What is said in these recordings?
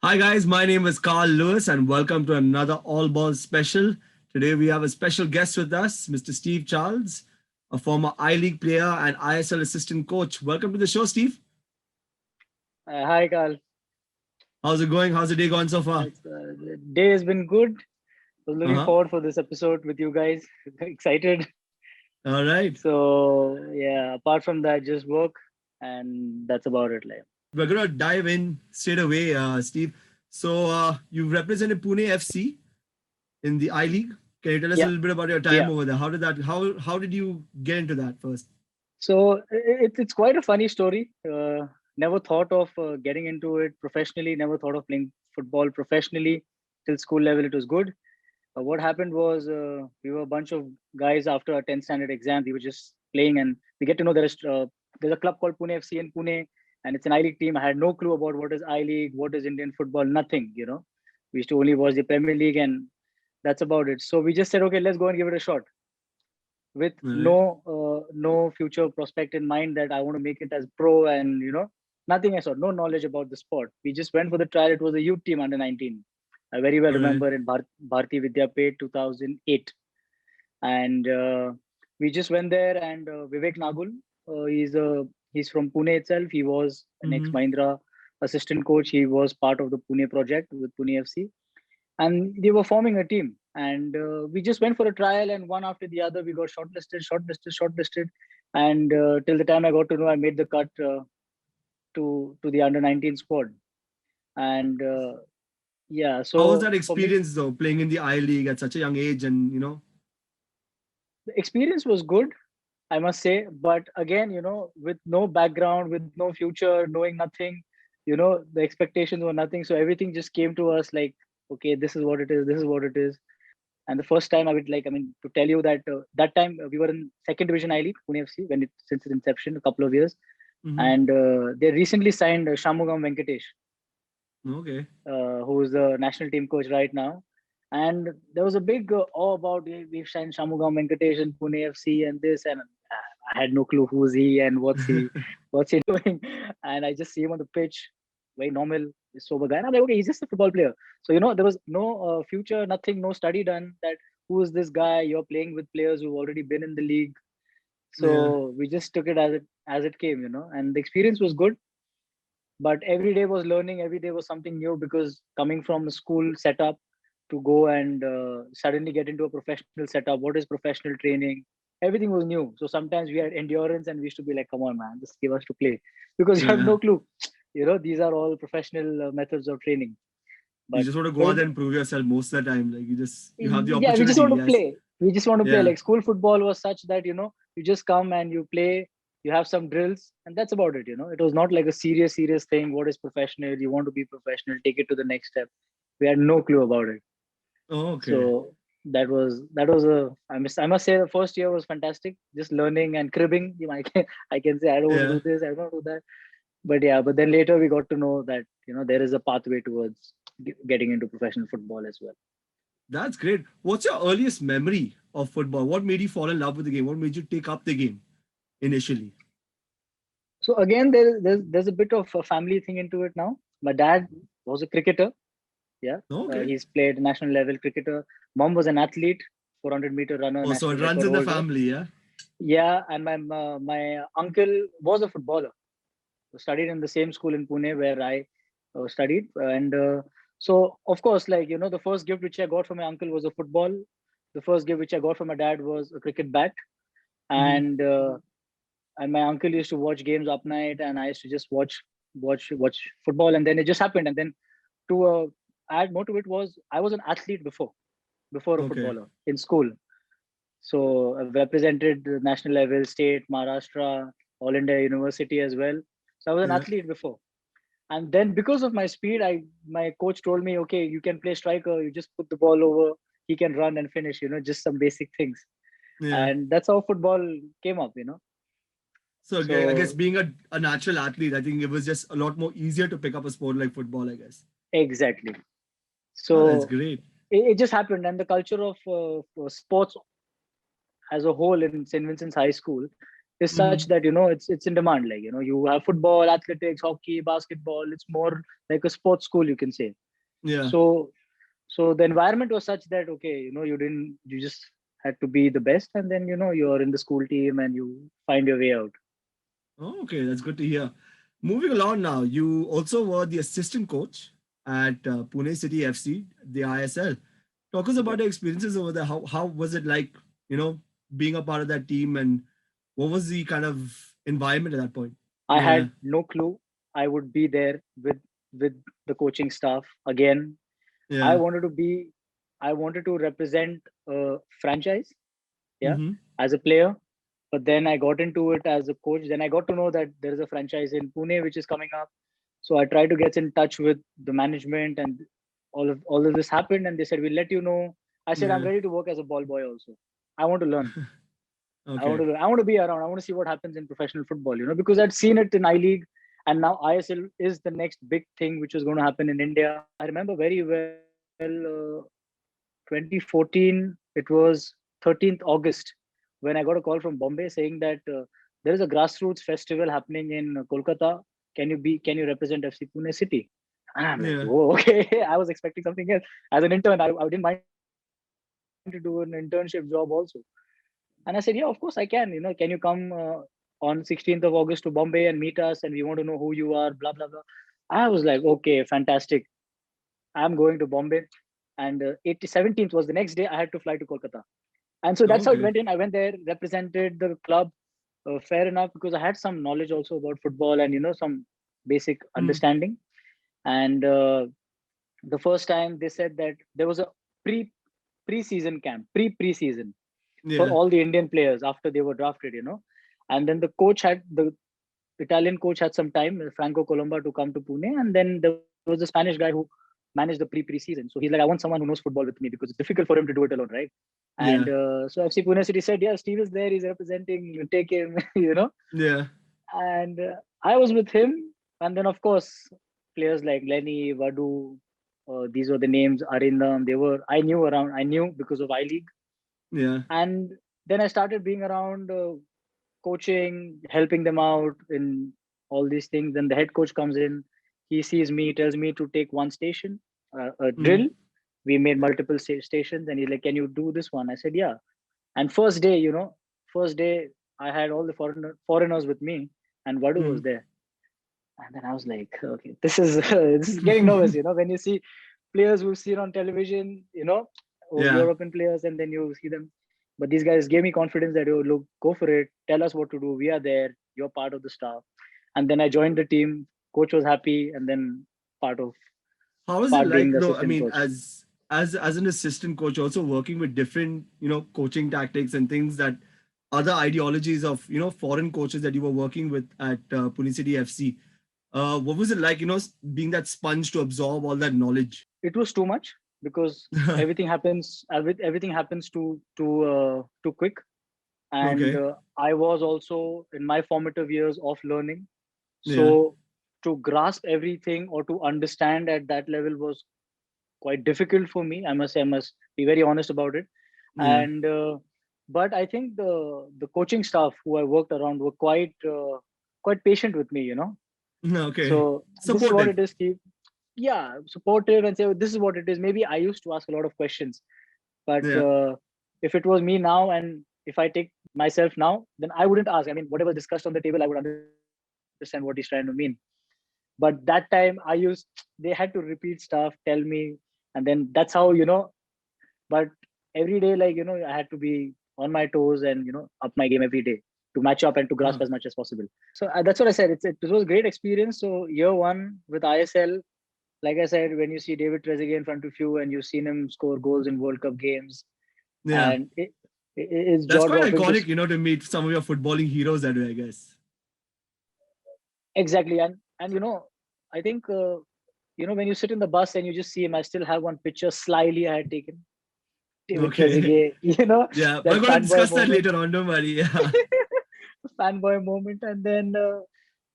Hi guys, my name is Carl Lewis and welcome to another All Balls special. Today we have a special guest with us, Mr. Steve Charles, a former I-League player and ISL assistant coach. Welcome to the show, Steve. Hi, Carl. How's it going? How's the day going so far? The day has been good. Was looking Uh-huh. forward for this episode with you guys. Excited. All right. So yeah, apart from that, just work, and that's about it. Like, We're going to dive in straight away, Steve. So you've represented Pune FC in the I-League. Can you tell us a yeah, little bit about your time yeah. over there? How did you get into that first? So it's quite a funny story. Never thought of getting into it professionally. Never thought of playing football professionally till school level. It was good. What happened was we were a bunch of guys after our 10th standard exam. We were just playing, and we get to know there's a club called Pune FC in Pune, and it's an I-League team. I had no clue about what is I-League, what is Indian football, nothing. We used to only watch the Premier League, and that's about it. So we just said, okay, let's go and give it a shot with All right. no future prospect in mind that I want to make it as pro, and nothing. I saw no knowledge about the sport. We just went for the trial. It was a youth team under 19. I very well All right. remember in Bharti Vidyapet 2008, and we just went there. And Vivek Nagul, he's from Pune itself. He was an ex Mm-hmm. Mahindra assistant coach. He was part of the Pune project with Pune FC, and they were forming a team. And we just went for a trial, and one after the other, we got shortlisted, and till the time I got to know, I made the cut to the under 19 squad. And yeah, How was so that for me, experience though, playing in the I-League at such a young age and. the experience was good, I must say. But again, with no background, with no future, knowing nothing, the expectations were nothing. So everything just came to us like, okay, this is what it is. This is what it is. And the first time I would like, I mean, to tell you that that time we were in second division I League, Pune FC, since its inception, a couple of years. Mm-hmm. And they recently signed Shamugam Venkatesh, Okay. who's the national team coach right now. And there was a big awe about we've signed Shamugam Venkatesh and Pune FC and this, and I had no clue who's he and what's he doing. And I just see him on the pitch, very normal, sober guy. And I'm like, okay, he's just a football player. So there was no future, nothing, no study done. That who is this guy? You're playing with players who've already been in the league. Yeah. So we just took it as it came. And the experience was good, but every day was learning. Every day was something new, because coming from a school setup to go and suddenly get into a professional setup, what is professional training, everything was new. So sometimes we had endurance, and we used to be like, come on man, just give us to play, because you have Yeah. no clue. These are all professional methods of training. You But just want to go it out was, there and prove yourself most of the time. Like you have the yeah, we just opportunity. want to Yes. play. We just want to play. Yeah. Like school football was such that you just come and you play. You have some drills, and that's about it. It was not like a serious thing. What is professional? You want to be professional, take it to the next step. We had no clue about it. Oh, okay. So that was I must say the first year was fantastic. Just learning and cribbing. I can say I don't want to Yeah. do this. I don't want to do that. But yeah, but then later we got to know that there is a pathway towards getting into professional football as well. That's great. What's your earliest memory of football? What made you fall in love with the game? What made you take up the game initially? So again, there's a bit of a family thing into it now. My dad was a cricketer. Yeah, Okay. he's played national level cricketer. Mom was an athlete, 400-meter runner, Oh, so national it runs record in the holder. family, yeah? Yeah, and my uncle was a footballer. Studied in the same school in Pune where I studied, and so of course, like the first gift which I got from my uncle was a football. The first gift which I got from my dad was a cricket bat, Mm-hmm. and my uncle used to watch games up night, and I used to just watch football. And then it just happened. And then to add more to it, was I was an athlete before a Okay. footballer in school. So I've represented the national level, state, Maharashtra, All India University as well. So I was an Yeah. athlete before. And then because of my speed, my coach told me, okay, you can play striker. You just put the ball over. He can run and finish. Just some basic things. Yeah. And that's how football came up. So I guess So being a natural athlete, I think it was just a lot more easier to pick up a sport like football, I guess. exactly. Oh, that's So great. it just happened, and the culture of sports as a whole in St. Vincent's High School is such that it's in demand. Like you have football, athletics, hockey, basketball. It's more like a sports school, you can say. Yeah. So the environment was such that you just had to be the best, and then you're in the school team and you find your way out. Oh, okay, that's good to hear. Moving along now, you also were the assistant coach at Pune City FC, the ISL. Talk us Yeah. about your experiences over there. How was it like, being a part of that team, and what was the kind of environment at that point? I Yeah, had no clue I would be there with the coaching staff again. I yeah. wanted to be, I wanted to represent a franchise, yeah, Mm-hmm. as a player. But then I got into it as a coach. Then I got to know that there is a franchise in Pune which is coming up. So I tried to get in touch with the management, and all of this happened. And they said, "We'll let you know." I said, "I'm Yeah. ready to work as a ball boy also. I want to learn. Okay. I want to be around. I want to see what happens in professional football. Because I'd seen it in I-League, and now ISL is the next big thing which is going to happen in India. I remember very well. 2014. It was 13th August when I got a call from Bombay saying that there is a grassroots festival happening in Kolkata. Can you represent FC Pune City? And I'm like, Yeah. oh, okay. I was expecting something else. As an intern, I didn't mind to do an internship job also. And I said, yeah, of course I can. Can you come on 16th of August to Bombay and meet us? And we want to know who you are, blah, blah, blah. I was like, okay, fantastic. I'm going to Bombay. And 17th was the next day I had to fly to Kolkata. And so that's how it Okay. went in. I went there, represented the club, fair enough, because I had some knowledge also about football and, some basic Mm. understanding. And the first time they said that there was a pre-season camp, preseason for Yeah. all the Indian players after they were drafted. And then the Italian coach had some time, Franco Colomba, to come to Pune. And then there was a Spanish guy who managed the pre-season. So he's like, I want someone who knows football with me because it's difficult for him to do it alone, right? And Yeah. so FC Pune City said, yeah, Steve is there. He's representing. You take him, Yeah. And I was with him. And then, of course, players like Lenny, Vadu, these were the names, Arindam. I knew because of I-League. Yeah. And then I started being around coaching, helping them out in all these things. Then the head coach comes in, he sees me, tells me to take one station, a Mm. drill. We made multiple stations, and he's like, "Can you do this one?" I said, "Yeah." And first day I had all the foreigners with me, and Vadu was Mm. there. And then I was like, "Okay, this is this is getting nervous." When you see players who see it on television, or Yeah. European players, and then you see them. But these guys gave me confidence that, look, go for it. Tell us what to do. We are there. You're part of the staff. And then I joined the team. Coach was happy, and then part of How is it part being like? the No, I assistant mean, coach. as an assistant coach, also working with different, coaching tactics and things that other ideologies of, foreign coaches that you were working with at Pune City FC. What was it like, being that sponge to absorb all that knowledge? It was too much because everything happens too quick. And Okay. I was also in my formative years of learning. Yeah. So to grasp everything or to understand at that level was quite difficult for me. I must say, I must be very honest about it. Yeah. And but I think the coaching staff who I worked around were quite patient with me. Okay. So this is what Supportive. it is, Steve. Yeah, supportive and say, "Oh, this is what it is." Maybe I used to ask a lot of questions, but Yeah. if it was me now, and if I take myself now, then I wouldn't ask. I mean, whatever discussed on the table, I would understand what he's trying to mean. But that time they had to repeat stuff, tell me, and then that's how. But every day, like, I had to be on my toes and, up my game every day to match up and to Huh. grasp as much as possible. So that's what I said. It was a great experience. So year one with ISL, like I said, when you see David Trezeguet in front of you and you've seen him score goals in World Cup games, Yeah. and it's That's jaw quite dropping to iconic, to meet some of your footballing heroes that way, I guess. exactly. And I think when you sit in the bus and you just see him, I still have one picture slyly I had taken David Okay. Trezeguet, Yeah. We're that going to fanboy discuss that moment, later on. Don't worry. Yeah. fanboy moment, and then.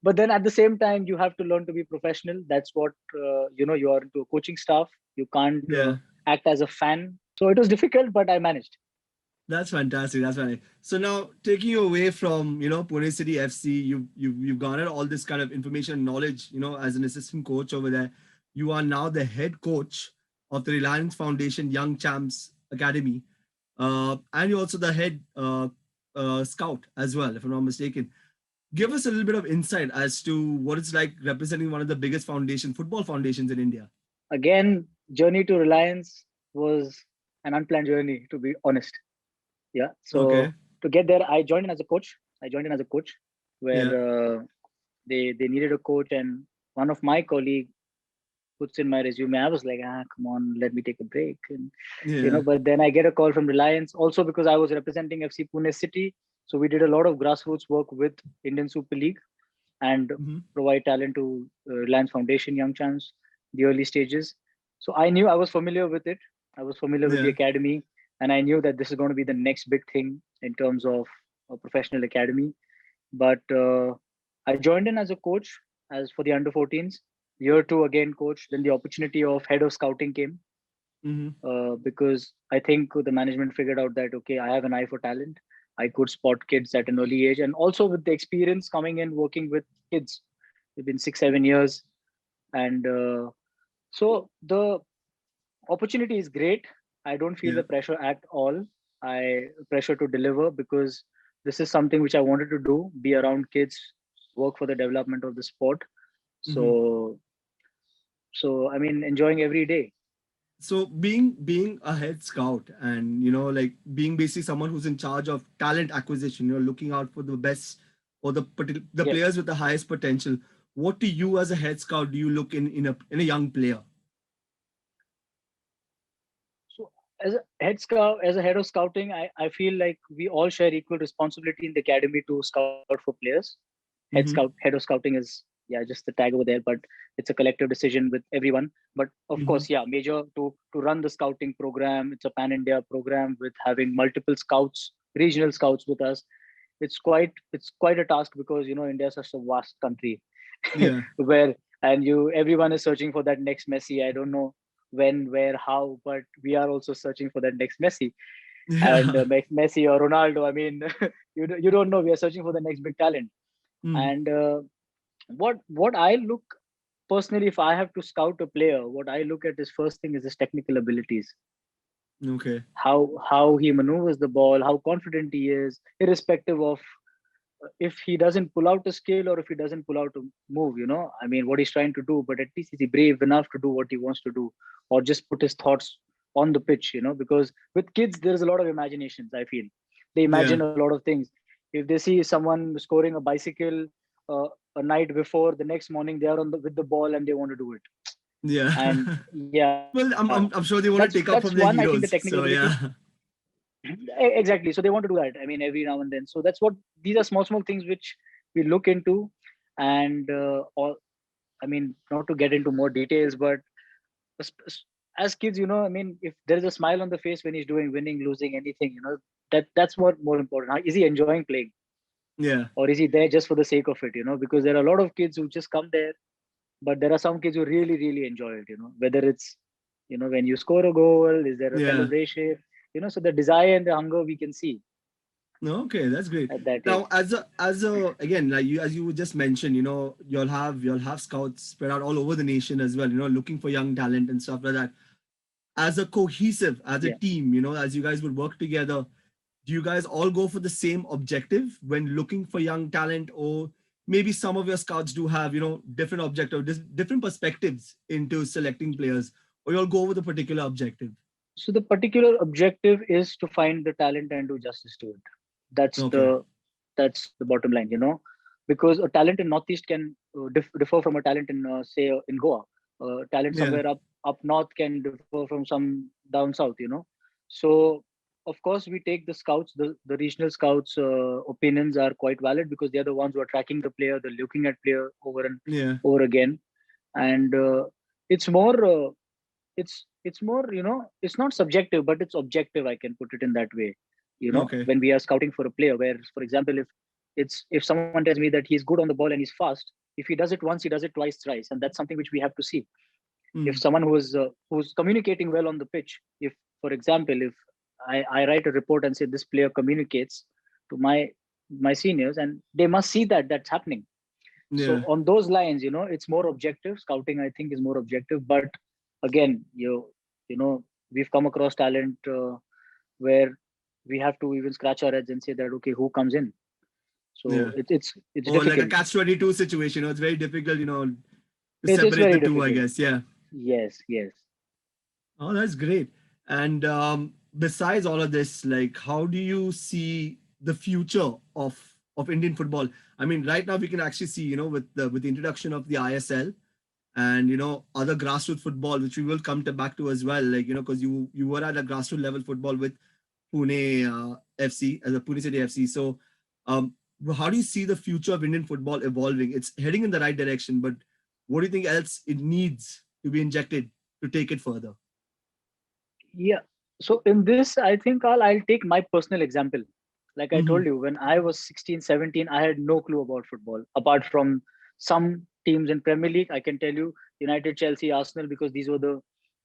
But then at the same time, you have to learn to be professional. That's what you are into a coaching staff. You can't Yeah. act as a fan. So it was difficult, but I managed. That's fantastic. That's fantastic. So now, taking you away from Pune City FC, you've garnered all this kind of information and knowledge. As an assistant coach over there, you are now the head coach of the Reliance Foundation Young Champs Academy, and you're also the head scout as well, if I'm not mistaken. Give us a little bit of insight as to what it's like representing one of the biggest football foundations in India. Again, journey to Reliance was an unplanned journey, to be honest. Yeah. Okay. So to get there, I joined in as a coach. Where Yeah. they needed a coach, and one of my colleague puts in my resume. I was like, come on, let me take a break. And Yeah. but then I get a call from Reliance, also because I was representing FC Pune City. So we did a lot of grassroots work with Indian Super League and Mm-hmm. provide talent to Reliance Foundation Young Champs, the early stages. So I was familiar with it. I was familiar with the Yeah. academy, and I knew that this is going to be the next big thing in terms of a professional academy. But I joined in as a coach, as for the under 14s. Year two again, coach. Then the opportunity of head of scouting came, Mm-hmm. because I think the management figured out that okay, I have an eye for talent. I could spot kids at an early age, and also with the experience coming in working with kids. It's been 6 7 years, and so the opportunity is great. I don't feel Yeah. the pressure at all. I pressure to deliver because this is something which I wanted to do: be around kids, work for the development of the sport. Mm-hmm. So I mean, enjoying every day. So being a head scout and like being basically someone who's in charge of talent acquisition, looking out for the best or the Yeah. players with the highest potential. What do you as a head scout do you look in a young player? So as a head scout, as a head of scouting, I feel like we all share equal responsibility in the academy to scout for players. Mm-hmm. Head of scouting is, yeah, just the tag over there, but it's a collective decision with everyone. But of Mm-hmm. course, yeah, major to run the scouting program. It's a pan India program with having multiple scouts, regional scouts with us. It's quite a task because India is such a vast country Yeah. where and everyone is searching for that next Messi. I don't know when, where, how, but we are also searching for that next Messi and Yeah. Messi or Ronaldo. I mean, you don't know. We are searching for the next big talent. Mm. And what I look personally, if I have to scout a player, what I look at is first thing is his technical abilities, Okay. how he maneuvers the ball, how confident he is, irrespective of if he doesn't pull out a skill or if he doesn't pull out a move. I mean, what he's trying to do, but at least is he brave enough to do what he wants to do, or just put his thoughts on the pitch. Because with kids there is a lot of imaginations. I feel they Yeah. imagine a lot of things. If they see someone scoring a bicycle uh, a night before, the next morning they are with the ball and they want to do it. Yeah. And yeah, Well, I'm sure they that's want to take one. up I from think their the technical heroes. ability. So yeah. Exactly. So they want to do that. I mean, every now and then. So that's what these are small things which we look into, and all. I mean, not to get into more details, but as, as kids, I mean, if there is a smile on the face when he's doing winning, losing, anything, that's what more important. Is he enjoying playing, Yeah. or is he there just for the sake of it? Because there are a lot of kids who just come there, but there are some kids who really, really enjoy it. Whether it's when you score a goal, is there a Yeah. celebration? So the desire and the hunger we can see No, okay, that's great. at that age. Now, as a again, like you just mentioned, you'll have scouts spread out all over the nation as well. Looking for young talent and stuff like that. As a cohesive, as a Yeah. team, as you guys would work together, do you guys all go for the same objective when looking for young talent, or maybe some of your scouts do have different objectives, different perspectives into selecting players, or you'll go with a particular objective? So the particular objective is to find the talent and do justice to it. That's Okay. the that's the bottom line, because a talent in Northeast can differ from a talent in say in Goa. Talent Yeah. somewhere up north can differ from some down south. So of course we take the scouts, the regional scouts opinions are quite valid because they're the ones who are tracking the player, they're looking at player over and Yeah. over again. And it's more it's more, it's not subjective but it's objective, I can put it in that way. Okay. When we are scouting for a player, where for example, if someone tells me that he's good on the ball and he's fast, if he does it once, he does it twice, thrice, and that's something which we have to see. If Mm. someone who's communicating well on the pitch, if for example, if I write a report and say this player communicates to my seniors, and they must see that that's happening. So Yeah. on those lines, it's more objective. Scouting, I think, is more objective. But again, we've come across talent where we have to even scratch our heads and say that, okay, who comes in? So Yeah. it's Or like a difficult. catch-22 situation. It's very difficult, to It is separate the very two, I difficult. guess. Yeah. Yes, yes. Oh, that's great. And besides all of this, like, how do you see the future of Indian football? I mean, right now we can actually see, with the introduction of the ISL and other grassroots football, which we will come to back to as well. Like, because you were at a grassroots level football with Pune FC as a Pune City FC. So, how do you see the future of Indian football evolving? It's heading in the right direction, but what do you think else it needs to be injected to take it further? Yeah. So in this, I think I'll take my personal example. Like I Mm-hmm. told you, when I was 16, 17, I had no clue about football apart from some teams in Premier League. I can tell you United, Chelsea, Arsenal, because these were the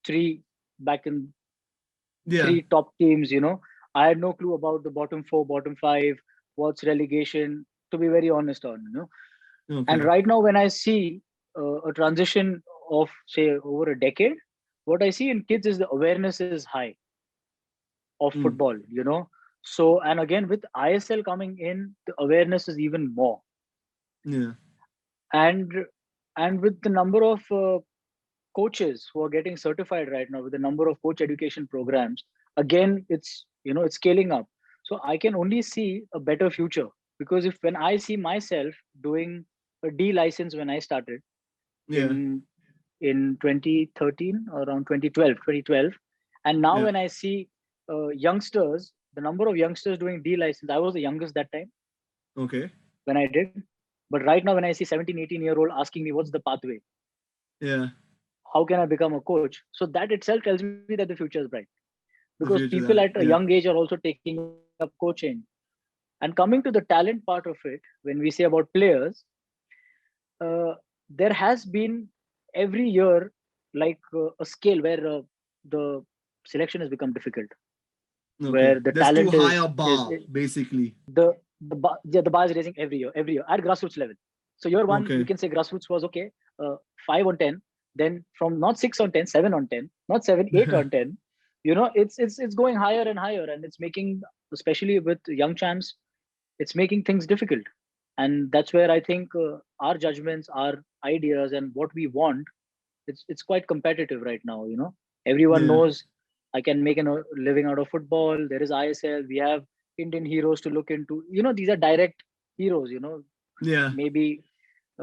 three back in Yeah. three top teams. I had no clue about the bottom four, bottom five, what's relegation, to be very honest on. And Okay. right now, when I see a transition of, say, over a decade, what I see in kids is the awareness is high of Mm. football. So, and again, with ISL coming in, the awareness is even more. Yeah. And and with the number of coaches who are getting certified right now, with the number of coach education programs, again, it's scaling up. So I can only see a better future, because if when I see myself doing a D license when I started Yeah. in in 2013, around 2012, and now Yeah. when I see youngsters, the number of youngsters doing D license, I was the youngest that time Okay. when I did. But right now, when I see 17, 18-year-old asking me what's the pathway, Yeah. how can I become a coach? So that itself tells me that the future is bright, because The future people that. at a Yeah. young age are also taking up coaching. And coming to the talent part of it, when we say about players, uh, there has been every year like a scale where the selection has become difficult, Okay. where the There's too talent high is a is, bar, is basically. the bar is raising every year at grassroots level. So year one, we Okay. can say grassroots was okay, 5 on 10. Then from not 6 on 10, 7 on 10, not 7, 8 on 10. It's going higher and higher, and it's making, especially with young champs, it's making things difficult. And that's where I think our judgments, our ideas, and what we want, it's quite competitive right now. Everyone Yeah. knows I can make a living out of football. There is ISL. We have Indian heroes to look into. These are direct heroes. Yeah. Maybe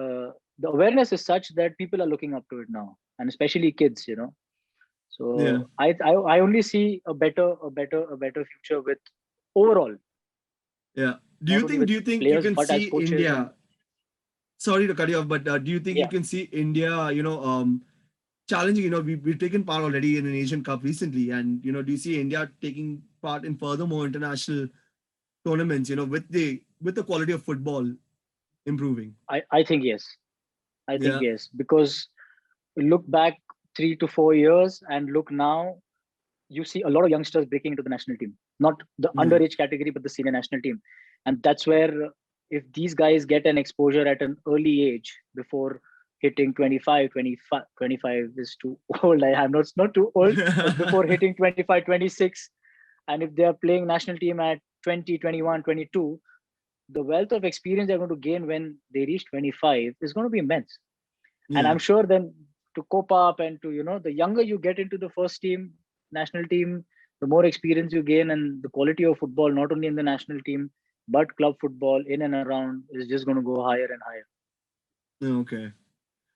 uh, the awareness is such that people are looking up to it now, and especially kids. Yeah. So I only see a better future with overall, Yeah. Do not you only think? with Do you think you players can but as see coaches. And India? Sorry to cut you off, but do you think you yeah, can see India? Challenging. We've taken part already in an Asian Cup recently, and do you see India taking part in furthermore international tournaments? With the quality of football improving. I think yes. I think Yeah. yes, because look back 3 to 4 years and look now, you see a lot of youngsters breaking into the national team, not the Yeah. underage category, but the senior national team. And that's where, if these guys get an exposure at an early age before hitting 25 is too old. I'm not too old, but before hitting 25, 26, and if they are playing national team at 20, 21, 22, the wealth of experience they're going to gain when they reach 25 is going to be immense. And Yeah. I'm sure then, to cope up and to, the younger you get into the first team, national team, the more experience you gain, and the quality of football, not only in the national team, but club football in and around, is just going to go higher and higher. Okay.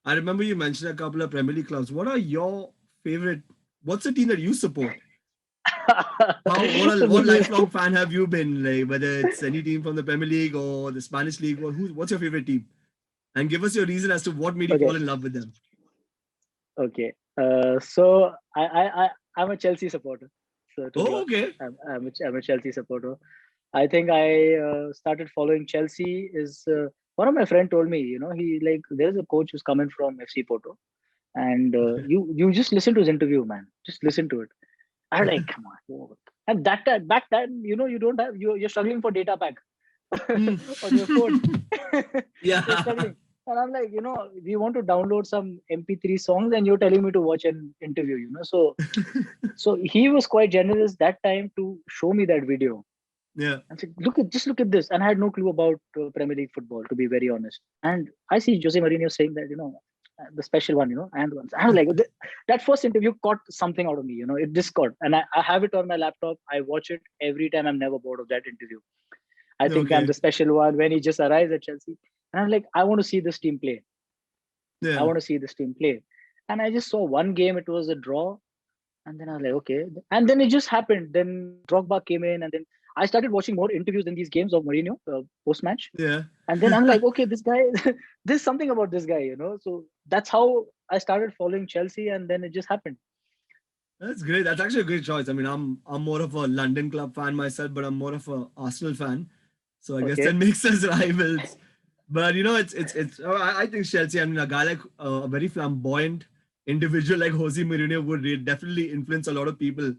I remember you mentioned a couple of Premier League clubs. What are your favorite? What's the team that you support? What lifelong fan have you been, like, whether it's any team from the Premier League or the Spanish league, or what's your favorite team? And give us your reason as to what made you Okay, fall in love with them. okay. So I'm a Chelsea supporter. So to be Oh, honest, okay. I'm a Chelsea supporter. I think I started following Chelsea is one of my friend told me, he, like, there's a coach who's coming from FC Porto, and you just listen to his interview, man. Just listen to it. I was like, come on, whoa. And back then, you don't have, you're struggling for data pack Hmm. on your phone. You're Yeah. struggling. And I'm like, we want to download some MP3 songs and you're telling me to watch an interview, So he was quite generous that time to show me that video. Yeah. I said, just look at this. And I had no clue about Premier League football, to be very honest. And I see Jose Mourinho saying that, the special one, and once. I was like, that first interview caught something out of me, it just caught. And I have it on my laptop. I watch it every time. I'm never bored of that interview. I think I'm Okay. the special one when he just arrives at Chelsea. And I'm like, I want to see this team play. I Yeah. want to see this team play. And I just saw one game, it was a draw. And then I was like, okay. And then it just happened. Then Drogba came in, and then I started watching more interviews in these games of Mourinho post match. Yeah. And then I'm like, okay, this guy, there's something about this guy, So that's how I started following Chelsea, and then it just happened. That's great. That's actually a great choice. I mean, I'm more of a London club fan myself, but I'm more of a Arsenal fan. So I guess that Okay. makes us rivals. But I think Chelsea. I mean, a guy like a very flamboyant individual like Jose Mourinho would definitely influence a lot of people,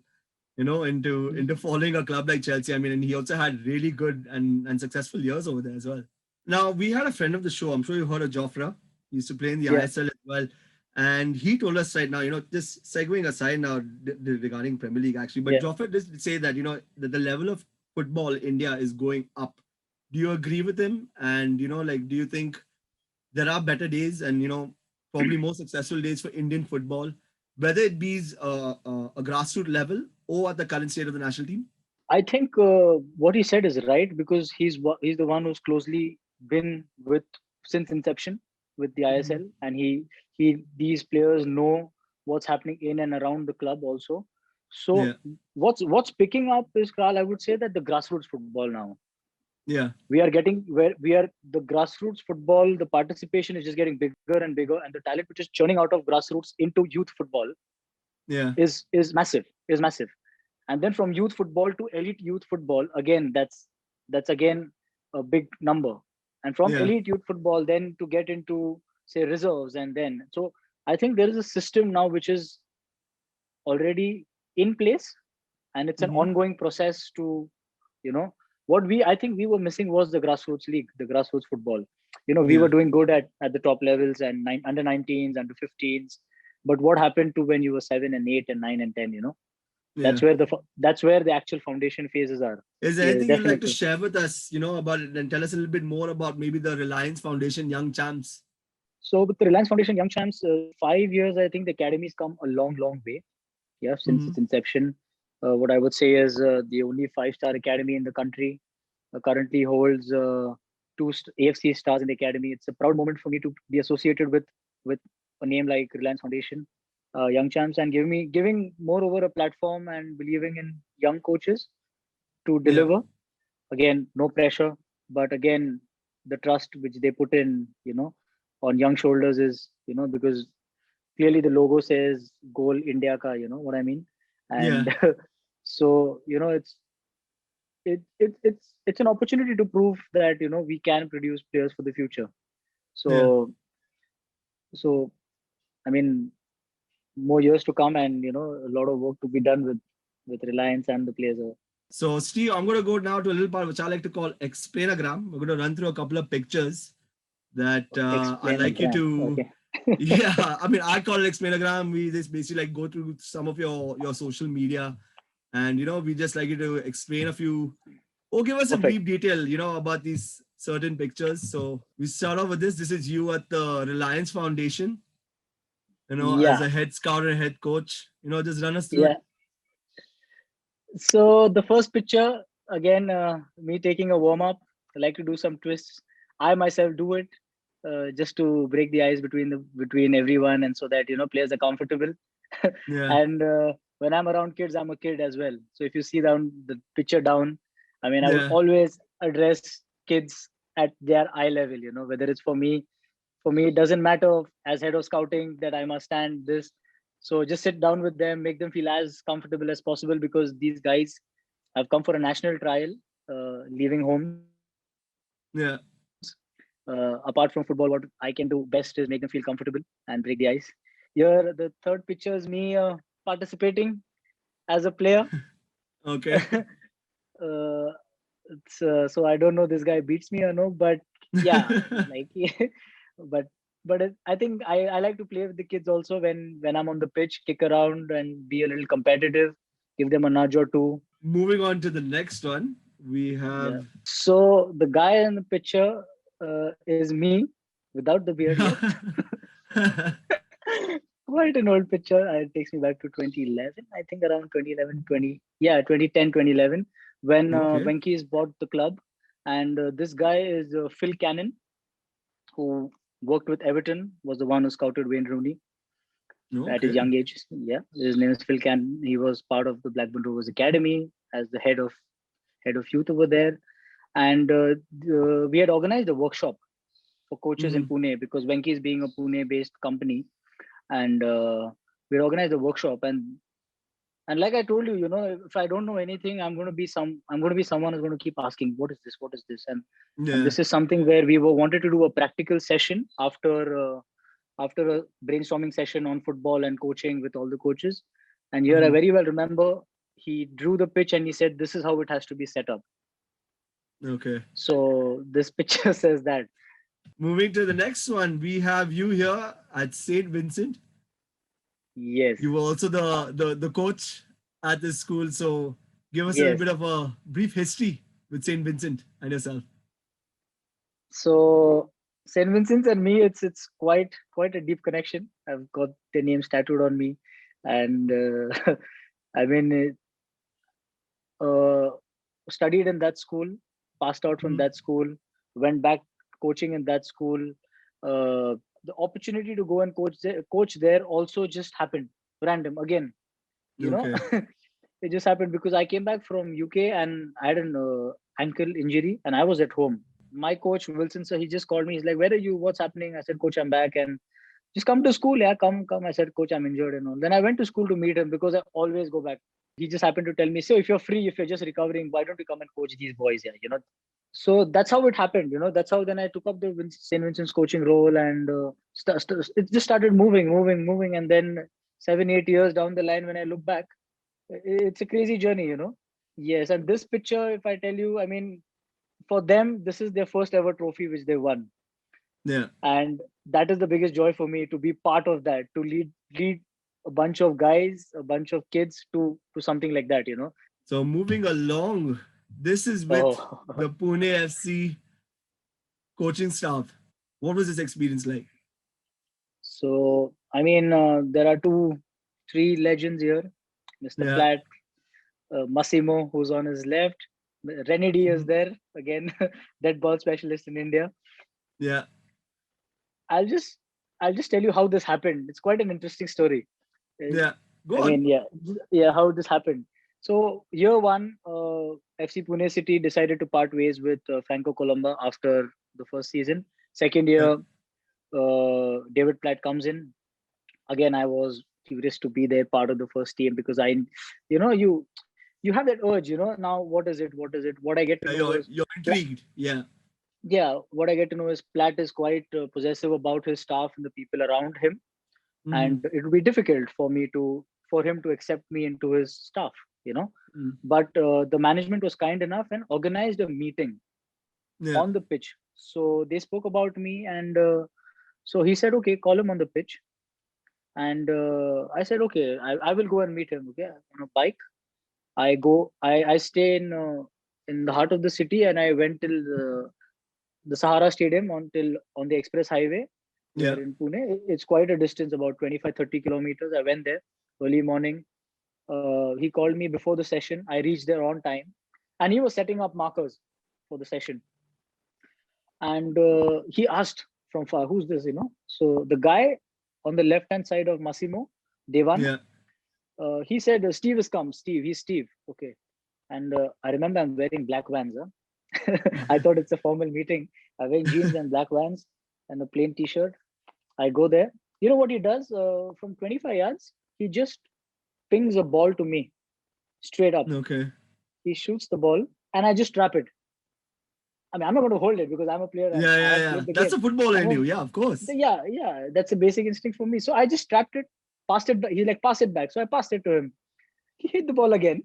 into following a club like Chelsea. I mean, and he also had really good and successful years over there as well. Now we had a friend of the show. I'm sure you heard of Jofra. He used to play in the Yeah. ISL as well. And he told us right now, just segueing aside now regarding Premier League actually, but Yeah. Jofra did say that, that the level of football in India is going up. Do you agree with him? And, do you think there are better days and, probably more successful days for Indian football, whether it be a grassroots level or at the current state of the national team? I think what he said is right, because he's the one who's closely been with since inception with the Mhm. ISL, and he these players know what's happening in and around the club also. Yeah. So what's picking up is, Kral, I would say that the grassroots football now, Yeah. we are getting where we are the grassroots football, the participation is just getting bigger and bigger, and the talent which is churning out of grassroots into youth football Yeah. is massive. And then from youth football to elite youth football, again, that's again a big number. And from Yeah. elite youth football then to get into, say, reserves, and then, so I think there is a system now which is already in place, and it's an Hmm. ongoing process to, you know what we I think we were missing was the grassroots league, the grassroots football. We were Yeah. doing good at the top levels, and under 19s, under 15s. But what happened to when you were 7 and 8 and 9 and 10? Yeah. That's where the actual foundation phases are. Is there Yeah, anything you'd like to definitely. share with us, about it, and tell us a little bit more about maybe the Reliance Foundation Young Champs? So with the Reliance Foundation Young Champs, 5 years, I think the academy's come a long, long way. Yeah, since Hmm. its inception. What I would say is the only five-star academy in the country currently holds two AFC stars in the academy. It's a proud moment for me to be associated with a name like Reliance Foundation Young Champs, and giving moreover a platform and believing in young coaches to Yeah. deliver. Again, no pressure, but again, the trust which they put in, on young shoulders is, because clearly the logo says goal India ka, you know what I mean? Yeah. And so, it's an opportunity to prove that, we can produce players for the future. Yeah. So so I mean, more years to come, and a lot of work to be done with Reliance and the players. So, Steve, I'm going to go now to a little part which I like to call explainogram. We're going to run through a couple of pictures that I'd Explain a like you gram. to. Okay. Yeah, I mean, I call it explainogram. We just basically like go through some of your social media, and we just like you to explain a few or give us a Perfect. brief detail, about these certain pictures. So we start off with this. This is you at the Reliance Foundation, as Yeah. a head scout and head coach. Just run us through it. Yeah. So the first picture, again, me taking a warm up. I like to do some twists. I myself do it just to break the ice between everyone, and so that players are comfortable. Yeah, And when I'm around kids, I'm a kid as well. So if you see down the picture down, I mean, I would yeah, always address kids at their eye level. Whether it's for me. For me, it doesn't matter as head of scouting that I must stand this. So just sit down with them, make them feel as comfortable as possible, because these guys have come for a national trial, leaving homes. yeah. Apart from football, what I can do best is make them feel comfortable and break the ice. Here, the third picture is me participating as a player. Okay. So I don't know this guy beats me or no, but yeah, like but I think I like to play with the kids also when I'm on the pitch, kick around and be a little competitive, give them a nudge or two. Moving on to the next one, we Yeah. have. So the guy in the picture is me without the beard yet. Quite an old picture. It takes me back to 2011, I think around 2011, 2010, 2011, when Okay. Venky's bought the club. And this guy is Phil Cannon, who worked with Everton, was the one who scouted Wayne Rooney at his Okay. young age. Yeah, his name is Phil Cannon. He was part of the Blackburn Rovers Academy as the head of youth over there. And we had organized a workshop for coaches in Mhm. Pune because Venky is being a Pune-based company, and we organized a workshop. And like I told you, if I don't know anything, I'm going to be someone who's going to keep asking, what is this, and Yeah. this is something where wanted to do a practical session after a brainstorming session on football and coaching with all the coaches. And here I Mhm. very well remember he drew the pitch and he said, "This is how it has to be set up." Okay. So this picture says that. Moving to the next one, we have you here at St. Vincent. Yes. You were also the coach at this school. So give us a little Yes. bit of a brief history with St. Vincent and yourself. So Saint Vincent's and me, it's quite a deep connection. I've got the names tattooed on me, and I mean, uh, studied in that school, passed out from Mhm. that school, went back coaching in that school. The opportunity to go and coach there also just happened, random again. You know, Okay. it just happened because I came back from UK and I had an ankle injury and I was at home. My coach Wilson, sir, he just called me. He's like, "Where are you? What's happening?" I said, "Coach, I'm back." And just come to school. Yeah, come. I said, "Coach, I'm injured and all." Then I went to school to meet him because I always go back. He just happened to tell me, "So if you're free, if you're just recovering, why don't you come and coach these boys?" Yeah, So that's how it happened. That's how then I took up the St. Vincent's coaching role, and it just started moving. And then 7, 8 years down the line, when I look back, it's a crazy journey. Yes, and this picture, if I tell you, I mean, for them, this is their first ever trophy which they won, Yeah. and that is the biggest joy for me to be part of that, to lead a bunch of guys, a bunch of kids to something like that. So moving along, this is with Oh, the Pune FC coaching staff. What was this experience like? so I mean, there are three legends here, Mr. Yeah. Platt, Massimo, who's on his left. Renedy is Mhm. there again, dead ball specialist in India. Yeah. I'll just I'll just tell you how this happened. It's quite an interesting story. Uh, Yeah. Go I on. mean, yeah, how this happened. So year one, FC Pune City decided to part ways with Franco Colomba after the first season. Second Yeah. year, David Platt comes in. Again, I was curious to be there, part of the first team, because you have that urge. Now what is it? What is it? What I get to Yeah, know is you're intrigued. Yeah. what I get to know is Platt is quite possessive about his staff and the people around him, Hmm. and it would be difficult for him to accept me into his staff. you know Mm. but the management was kind enough and organized a meeting Yeah. on the pitch. So they spoke about me, and so he said, "Okay, call him on the pitch." And I said, "Okay, I will go and meet him." Okay, on a bike. I stay in the heart of the city, and I went till the Sahara Stadium on the express highway Yeah. here in Pune. It's quite a distance, about 25-30 kilometers. I went there early morning. He called me before the session. I reached there on time, and he was setting up markers for the session. And he asked from far, "Who's this?" So the guy on the left hand side of Massimo, Devan, Yeah. he said, "Steve has come. Steve, he's Steve." Okay. And I remember I'm wearing black Vans. Huh? I thought it's a formal meeting. I'm wearing jeans and black Vans and a plain T-shirt. I go there. You know what he does? From 25 yards, he just pings a ball to me straight up. Okay. He shoots the ball, and I just trap it. I mean, I'm not going to hold it because I'm a player and Yeah. I Yeah. have Yeah. played the That's game. a footballer I'm in a, you. Yeah. Of course. yeah, that's a basic instinct for me. So I just trapped it, passed it back. He's like, "Pass it back." So I passed it to him. He hit the ball again.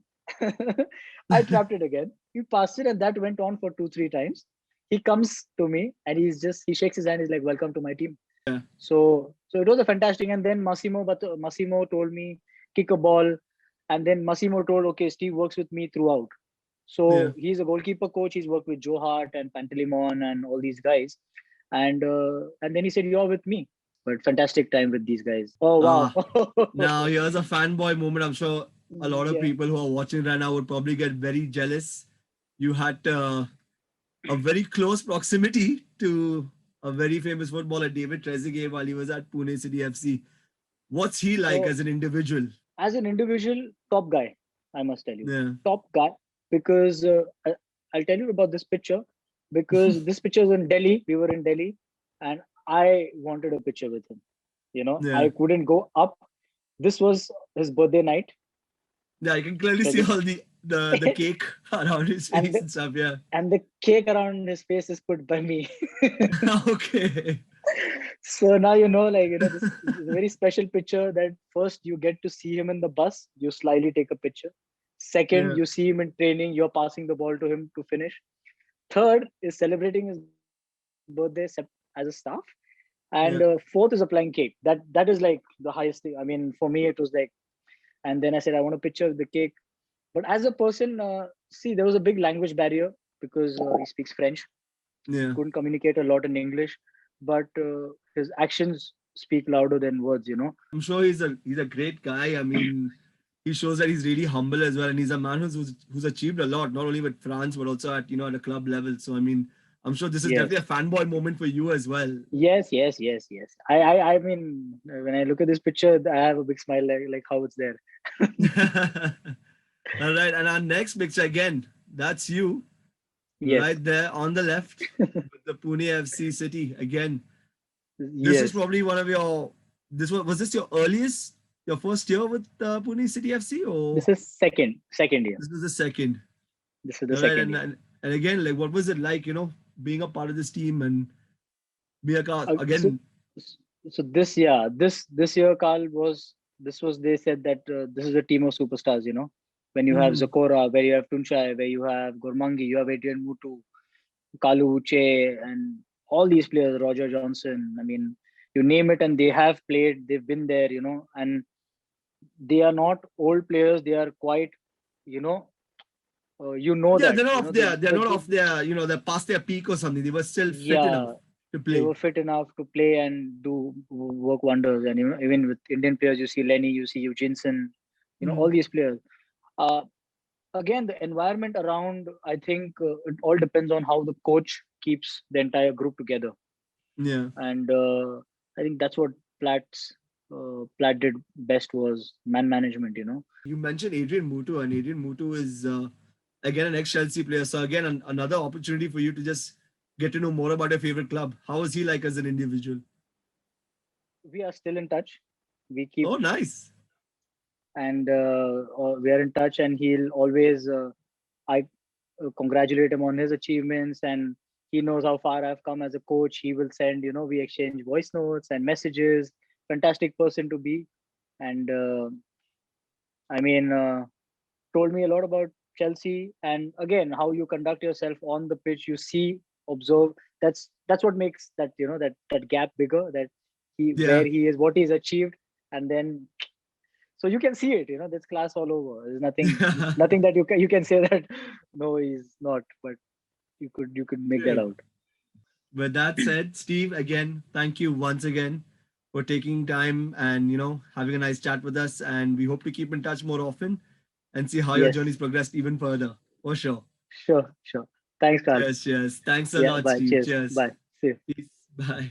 I trapped it again. He passed it, and that went on for 2-3 times. He comes to me and he shakes his hand. He's like, "Welcome to my team." Yeah. So it was a fantastic. And then Massimo told me kick a ball, and then Massimo told, "Okay, Steve works with me throughout." Yeah. So he's a goalkeeper coach. He's worked with Joe Hart and Pantelimon and all these guys, and then he said, "You're with me." But fantastic time with these guys. Oh wow! Now here's a fanboy moment. I'm sure a lot of Yeah. people who are watching right now would probably get very jealous. You had a very close proximity to a very famous footballer, David Trezeguet, while he was at Pune City FC. What's he like So as an individual? as an individual, top guy, I must tell you, Yeah. top guy. Because I'll tell you about this picture. Because this picture is in Delhi. We were in Delhi, and I wanted a picture with him. Yeah. I couldn't go up. This was his birthday night. Yeah, you can clearly see all the cake around his face and stuff. Yeah. And the cake around his face is put by me. Okay. So now this is a very special picture. That first you get to see him in the bus, you slyly take a picture. Second, Yeah. you see him in training, you're passing the ball to him to finish. Third is celebrating his birthday as a staff, and Yeah. fourth is applying cake. That is like the highest thing. I mean, for me, it was like. And then I said, I want a picture of the cake. But as a person, see, there was a big language barrier because he speaks French. Yeah. Couldn't communicate a lot in English, but his actions speak louder than words. I'm sure he's a great guy. I mean, he shows that he's really humble as well, and he's a man who's achieved a lot, not only with France but also at at a club level. So I mean, I'm sure this is Yes. definitely a fanboy moment for you as well. Yes. I mean, when I look at this picture, I have a big smile, like how it's there. All right, and our next picture again, that's you Yes. right there on the left with the Pune FC city again. This is Yes. probably one of your. Was this your first year with Pune City FC, or This is second year. this was the second? This is the All right, second year. and again, like, what was it like, being a part of this team and be a So, again? so this year, Carl, they said that this is a team of superstars. When you have Mhm. Zakora, where you have Tunchai, where you have Gormangi, you have Adrian Mutu, Kalu Uche, and all these players, Roger Johnson. I mean, you name it, and they have played. They've been there, and they are not old players. They are quite, Yeah, that. they're not off their, they're past their peak or something. They were still fit enough Yeah, to they play. were fit enough to play and do work wonders. And even with Indian players, you see Lenny, you see Eugenson, all these players. Again, the environment around, I think it all depends on how the coach keeps the entire group together. Yeah. And I think that's what Platt did best, was man management. You mentioned Adrian Mutu, and Adrian Mutu is again an ex-Chelsea player. So again, another opportunity for you to just get to know more about your favorite club. How is he like as an individual? We are still in touch. We keep. Oh, nice. And we are in touch, and he'll always I congratulate him on his achievements, and he knows how far I've come as a coach. He will send, we exchange voice notes and messages. Fantastic person to be. And I mean, told me a lot about Chelsea, and again, how you conduct yourself on the pitch. You see, observe. That's what makes that, that gap bigger, that where he is, what he's achieved. And then so you can see it, there's class all over. There's nothing that you can say that no, he's not, but you could make that out. With that said, Steve, again, thank you once again for taking time and having a nice chat with us. And we hope to keep in touch more often and see how your Yes. journey's progressed even further. For sure. Sure. Thanks, Carl. Cheers. Thanks a lot, Bye. Steve. Cheers. Cheers. Bye. See you. Peace. Bye.